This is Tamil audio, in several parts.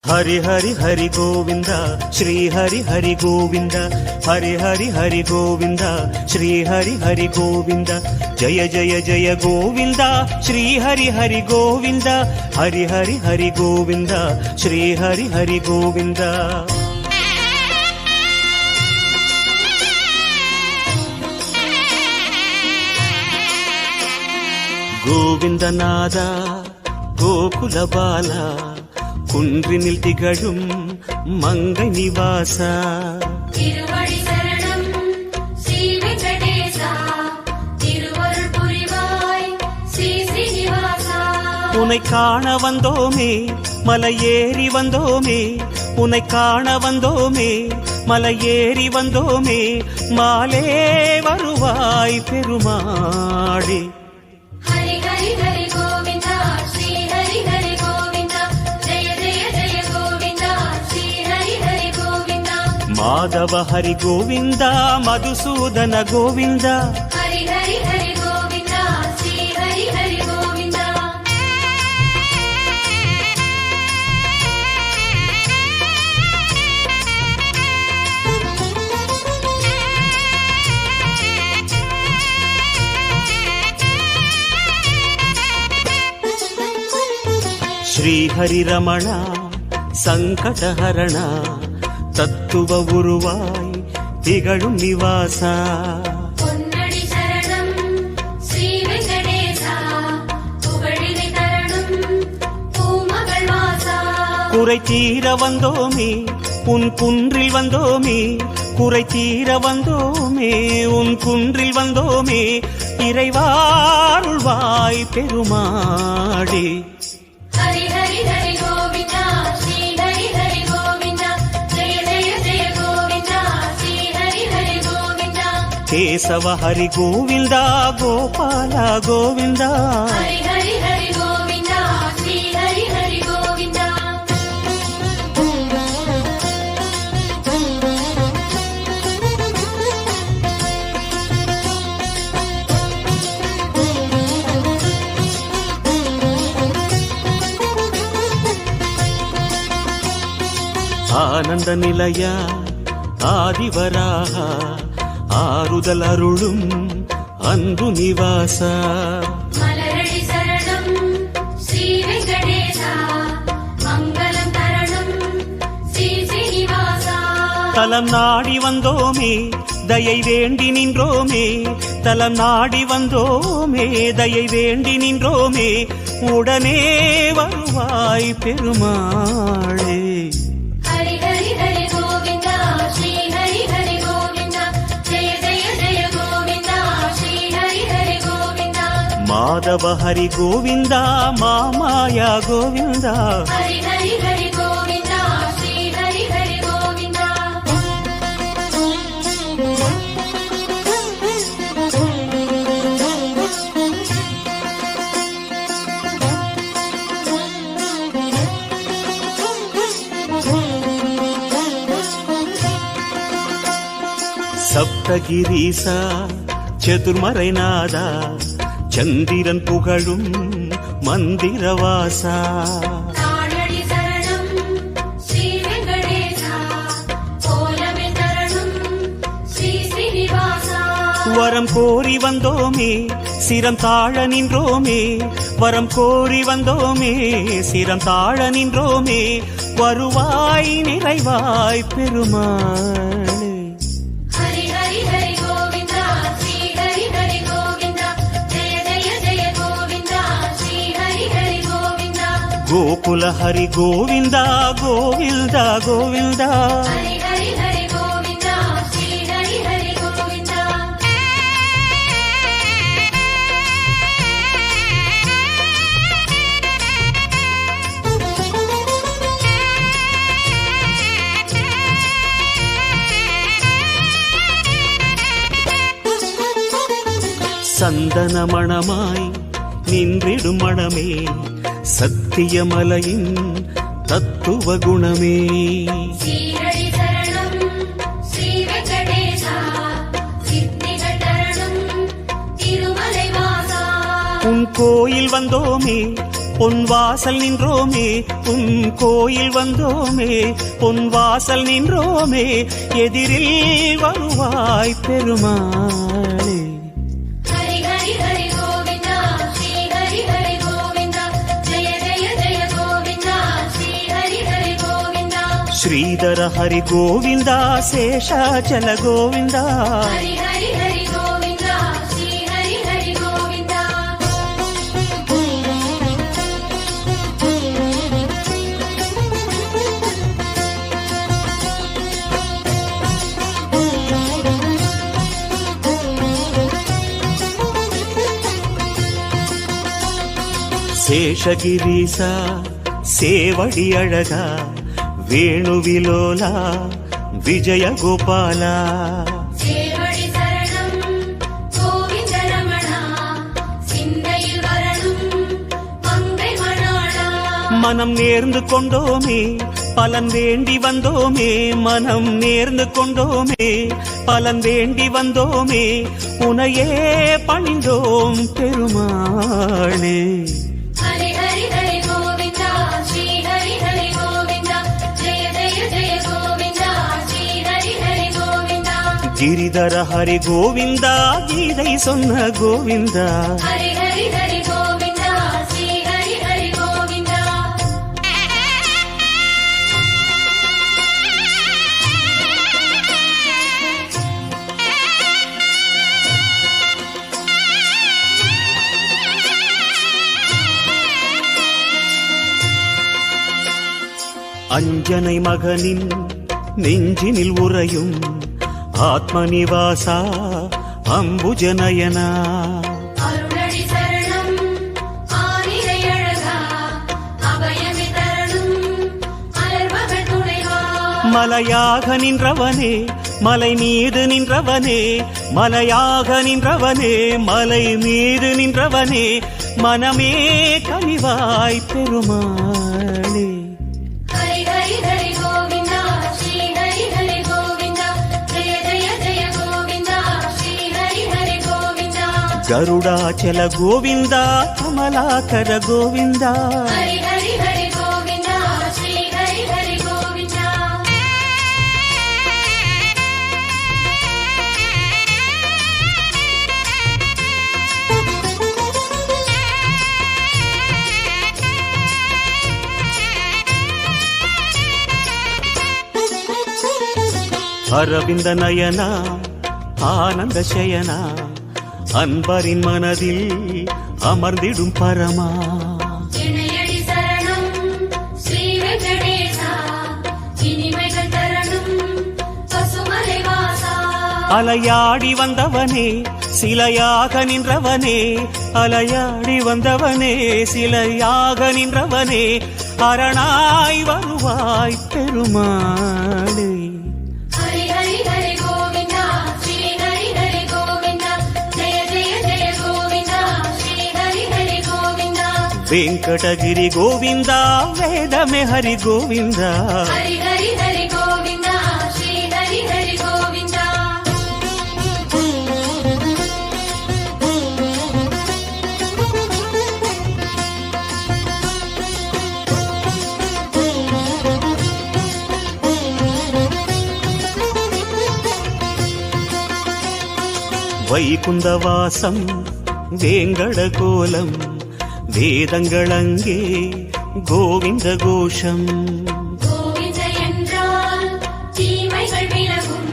हरि हरि हरि गोविंद श्री हरि हरि गोविंद हरि हरि हरि गोविंद श्री हरि हरि गोविंद जय जय जय गोविंद श्री हरि हरि गोविंद हरि हरि हरि गोविंद श्री हरि हरि गोविंद गोविंदनाद गोकुल बाला குன்றினில் திகழும் மங்கை நிவாசா திருவடி சரணம் ஸ்ரீ வெங்கடேசா திருவருள் புரிவாய் ஸ்ரீ ஸ்ரீனிவாசா உன்னை காண வந்தோமே மலை ஏறி வந்தோமே உன்னை காண வந்தோமே மலை ஏறி வந்தோமே மாலே வருவாய் பெருமாளே ஹரி ஹரி ஹரி கோவிந்தா ஸ்ரீ ஹரி ஹரி माधव हरि गोविंद मधुसूदन गोविंद हरि हरि हरि गोविंद श्री हरि हरि गोविंद श्री हरि रमण संकटहरण தத்துவ உருவாய் திகழும் நிவாசா பொன்னடி சரணம் ஸ்ரீ வெங்கடேசா புகழினை தரணும் பூமகள் வாசா குறை தீர வந்தோமே உன் குன்றில் வந்தோமே குறை தீர வந்தோமே உன் குன்றில் வந்தோமே இறைவாருள்வாய் பெருமாளே ஹரி ஹரி ஹரி கோவிந்தா ஸ்ரீ ஹரி ஹரி கோவிந்தா केशव हरि गोविंद गोपाल गोविंद हरि हरि हरि गोविंद श्री हरि हरि गोविंद आनंद निलया आदिवराहा ஆறுதல் அருளும் அன்பு நிவாசா மலரடி சரணம் ஸ்ரீ வெங்கடேசா மங்களம் தரணும் ஸ்ரீ ஸ்ரீனிவாசா தலம் நாடி வந்தோமே தயை வேண்டி நின்றோமே தலம் நாடி வந்தோமே தயை வேண்டி நின்றோமே உடனே வருவாய் பெருமாளே ஹரி ஹரி ஹரி கோவிந்தா ஸ்ரீ ஹரி ஹரி माधव हरि गोविंद मामाया गोविंद हरि हरि हरि गोविंद श्री हरि हरि गोविंद सप्तगिरीसा चतुर्मறைநாதா சந்திரன் புகழும் மந்திரவாசா தாளடி சரணம் ஸ்ரீ வெங்கடேசா கோலமே தரணும் ஸ்ரீ ஸ்ரீனிவாசா வரம் கோரி வந்தோமே சிரம் தாழ நின்றோமே வரம் கோரி வந்தோமே சிரம் தாழ நின்றோமே வருவாய் நிறைவாய் பெருமாளே ஹரி ஹரி ஹரி கோவிந்தா ஸ்ரீ ஹரி ஹரி கோவிந்தா गोकुल हरि गोविंद गोविंद गोविंद हरि हरि हरि गोविंद श्री हरि हरि गोविंद சந்தன மணமாய் நின்றிடும் மணமே சத்தியமலையின் தத்துவ குணமே ஸ்ரீஹரி சரணம் ஸ்ரீ வெங்கடேசா சித்திகள் தரணும் திருமலை வாசா உன் கோயில் வந்தோமே பொன் வாசல் நின்றோமே உன் கோயில் வந்தோமே பொன் வாசல் நின்றோமே எதிரில் வருவாய் பெருமாளே. ஹரி ஹரி ஹரி கோவிந்தா ஸ்ரீ ஹரி ஹரி கோவிந்தா ஜெய ஜெய ஜெய கோவிந்தா ஸ்ரீ ஹரி ஹரி கோவிந்தா. ஸ்ரீதர ஹரி கோவிந்தா சேஷாச்சல கோவிந்தா. ஹரி ஹரி ஹரி கோவிந்தா ஸ்ரீ ஹரி ஹரி கோவிந்தா. சேஷகிரீசா சேவடி அழகா வேணுவிலோலா விஜய கோபாலா. சேவடி சரணம் கோவிந்த ரமணா சிந்தையில் வரணும் மங்கை மணாளா. மனம் நேர்ந்து கொண்டோமே பலன் வேண்டி வந்தோமே மனம் நேர்ந்து கொண்டோமே பலன் வேண்டி வந்தோமே உனையே பணிந்தோம் பெருமாளே. ஹரி ஹரி ஹரி கோவிந்தா ஸ்ரீ ஹரி ஹரி கோவிந்தா ஜெய ஜெய ஜெய கோவிந்தா ஸ்ரீ ஹரி ஹரி கோவிந்தா. கிரிதர ஹரி கோவிந்தா கீதை சொன்ன கோவிந்தா. ஹரி ஹரி ஹரி கோவிந்தா ஸ்ரீ ஹரி ஹரி கோவிந்தா. அஞ்சனை மகனின் நெஞ்சினில் உறையும் ஆத்மநிவாசா அம்புஜனயனா. அருளடி சரணம் ஆனிரை அழகா அபயமி தரணும் அலர்மகள் துணைவா. மலையாக நின்றவனே மலை மீது நின்றவனே மலையாக நின்றவனே மலை மீது நின்றவனே மனமே கனிவாய் பெருமாளே. ஹரி ஹரி ஹரி கோவிந்தா ஸ்ரீ ஹரி ஹரி கோவிந்தா ஜெய ஜெய ஜெய கோவிந்தா ஸ்ரீ ஹரி ஹரி கோவிந்தா. கருடாச்சல கோவிந்தா கமலாகர கோவிந்தா. ஹரி ஹரி ஹரி கோவிந்தா ஸ்ரீ ஹரி ஹரி கோவிந்தா. அரவிந்த நயனா ஆனந்த சயனா அன்பரின் மனதில் அமர்ந்திடும் பரமா. இணையடி சரணம் ஸ்ரீ வெங்கடேசா இனிமைகள் தரணும் பசுமலை வாசா. அலையாடி வந்தவனே சிலையாக நின்றவனே அலையாடி வந்தவனே சிலையாக நின்றவனே அரணாய் வருவாய் பெருமாளே. ஹரி ஹரி ஹரி கோவிந்தா ஸ்ரீ ஹரி ஹரி கோவிந்தா ஜெய ஜெய ஜெய கோவிந்தா ஸ்ரீ ஹரி ஹரி கோவிந்தா. வெங்கடகிரி கோவிந்தா வேதமே ஹரி கோவிந்தா. ஹரி ஹரி ஹரி கோவிந்தா ஸ்ரீ ஹரி ஹரி கோவிந்தா. வைகுந்தவாசம் வேங்கட கோலம் வேதங்களங்கே கோவிந்த கோஷம். கோவிந்த என்றால் தீமைகள் விலகும்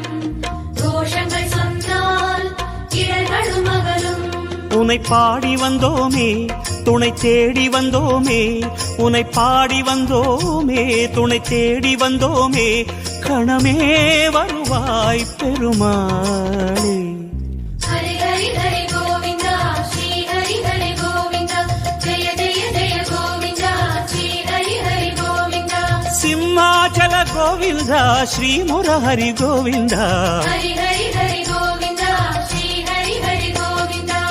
தோஷங்கள் சொன்னால் இடர்களும் அகலும். உனை பாடி வந்தோமே துணை தேடி வந்தோமே உனை பாடி வந்தோமே துணை தேடி வந்தோமே கணமே வருவாய் பெருமாளே. ஹரி ஹரி ஹரி கோவிந்தா ஸ்ரீ ஹரி ஹரி கோவிந்தா ஜெய ஜெய ஜெய கோவிந்தா ஸ்ரீ ஹரி ஹரி கோவிந்தா. சிம்மாச்சல கோவிந்தா ஸ்ரீ முரஹரி கோவிந்தா. ஹரி ஹரி ஹரி கோவிந்தா ஸ்ரீ ஹரி ஹரி கோவிந்தா.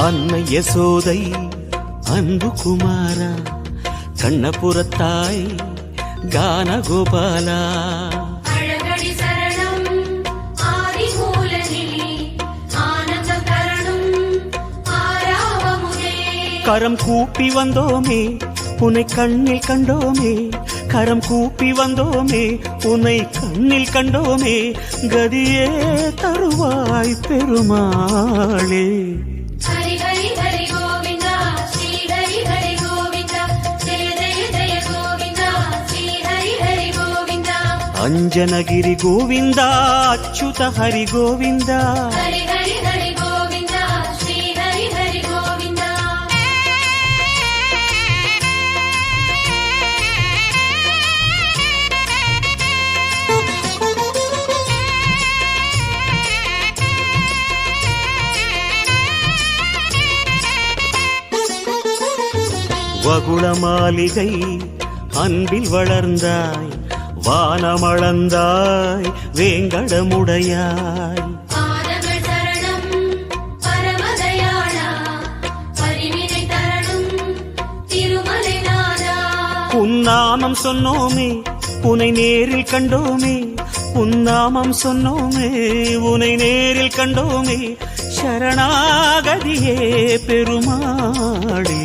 அன்னை யசோதை அன்பு குமாரா கண்ணபுரத்தாய் கான கோபாலா அழகடி சரணம் ஆதிமூலனே ஆனந்தம் தரணும் ஆராவமுதே கரம் கூப்பி வந்தோமே உன்னை கண்ணில் கண்டோமே கரம் கூப்பி வந்தோமே உன்னை கண்ணில் கண்டோமே கதியே தருவாய் பெருமாளே ஹரி ஹரி ஹரி கோவிந்தா ஸ்ரீ ஹரி ஹரி கோவிந்தா ஜெய ஜெய ஜெய கோவிந்தா ஸ்ரீ ஹரி ஹரி கோவிந்தா அஞ்சனகிரி கோவிந்தா அச்சுத ஹரி கோவிந்தா ஹரி ஹரி ஹரி கோவிந்தா ஸ்ரீ ஹரி ஹரி கோவிந்தா வகுள மாளிகை அன்பில் வளர்ந்தாய் வானமளந்தாய் வேங்கடமுடையாய் பாதங்கள் சரணம் பரமதயாளா பரிவினை தரணும் திருமலை நாதா உன்னாமம் சொன்னோமே உனை நேரில் கண்டோமே உன்னாமம் சொன்னோமே உனை நேரில் கண்டோமே சரணாகதியே பெருமாளே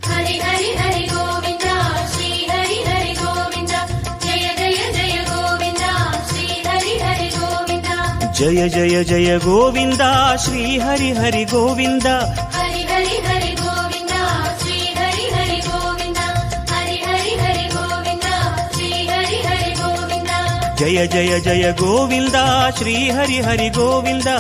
ஹரி ஹரி ஹரி கோவிந்தா ஸ்ரீ ஹரி ஹரி கோவிந்தா ஜெய ஜெய ஜெய கோவிந்தா ஸ்ரீ ஹரி ஹரி கோவிந்தா ஜய ஜய ஜய கோவிந்தா ஸ்ரீ ஹரி ஹரி கோவிந்தா ஹரி ஹரி ஹரி கோவிந்தா ஸ்ரீ ஹரி ஹரி கோவிந்தா ஹரி ஹரி ஹரி கோவிந்தா ஸ்ரீ ஹரி ஹரி கோவிந்தா ஜய ஜய ஜய கோவிந்தா ஸ்ரீ ஹரி ஹரி கோவிந்தா